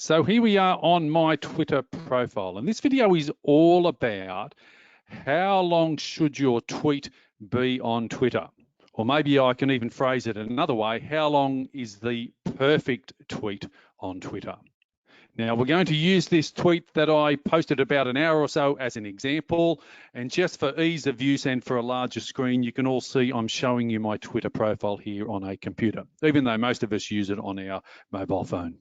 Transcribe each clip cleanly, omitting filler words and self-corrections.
So here we are on my Twitter profile, and this video is all about how long should your tweet be on Twitter? Or maybe I can even phrase it another way, how long is the perfect tweet on Twitter? Now, we're going to use this tweet that I posted about an hour or so as an example, and just for ease of use and for a larger screen, you can all see I'm showing you my Twitter profile here on a computer, even though most of us use it on our mobile phone.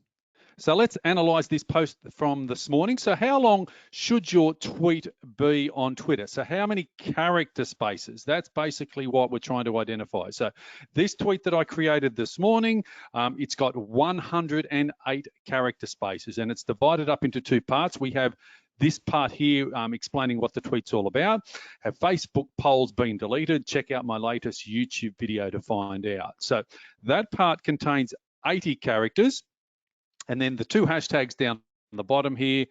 So let's analyze this post from this morning. So how long should your tweet be on Twitter? So how many character spaces? That's basically what we're trying to identify. So this tweet that I created this morning, it's got 108 character spaces, and it's divided up into two parts. We have this part here explaining what the tweet's all about. Have Facebook polls been deleted? Check out my latest YouTube video to find out. So that part contains 80 characters. And then the two hashtags down the bottom here,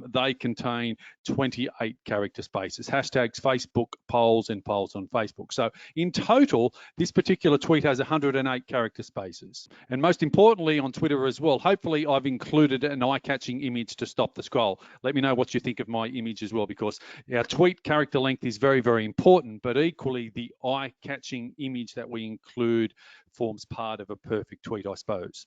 they contain 28 character spaces. Hashtags Facebook polls and polls on Facebook. So in total, this particular tweet has 108 character spaces. And most importantly on Twitter as well, hopefully I've included an eye-catching image to stop the scroll. Let me know what you think of my image as well, because our tweet character length is very, very important, but equally the eye-catching image that we include forms part of a perfect tweet, I suppose.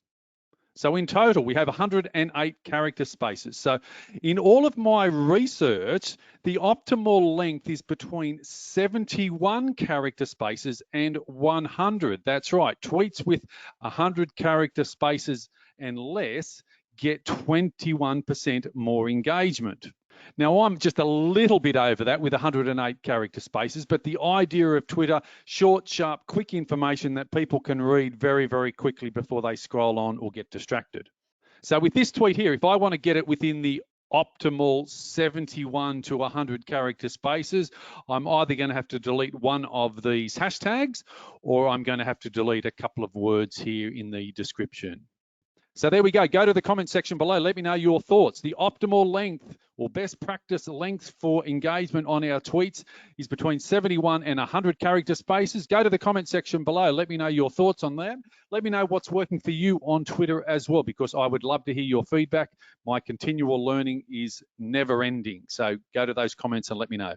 So in total, we have 108 character spaces. So in all of my research, the optimal length is between 71 character spaces and 100. That's right, tweets with 100 character spaces and less get 21% more engagement. Now, I'm just a little bit over that with 108 character spaces, but the idea of Twitter, short, sharp, quick information that people can read very, very quickly before they scroll on or get distracted. So with this tweet here, if I want to get it within the optimal 71 to 100 character spaces, I'm either going to have to delete one of these hashtags, or I'm going to have to delete a couple of words here in the description. So there we go. Go to the comment section below. Let me know your thoughts. The optimal length or best practice length for engagement on our tweets is between 71 and 100 character spaces. Go to the comment section below. Let me know your thoughts on that. Let me know what's working for you on Twitter as well, because I would love to hear your feedback. My continual learning is never ending. So go to those comments and let me know.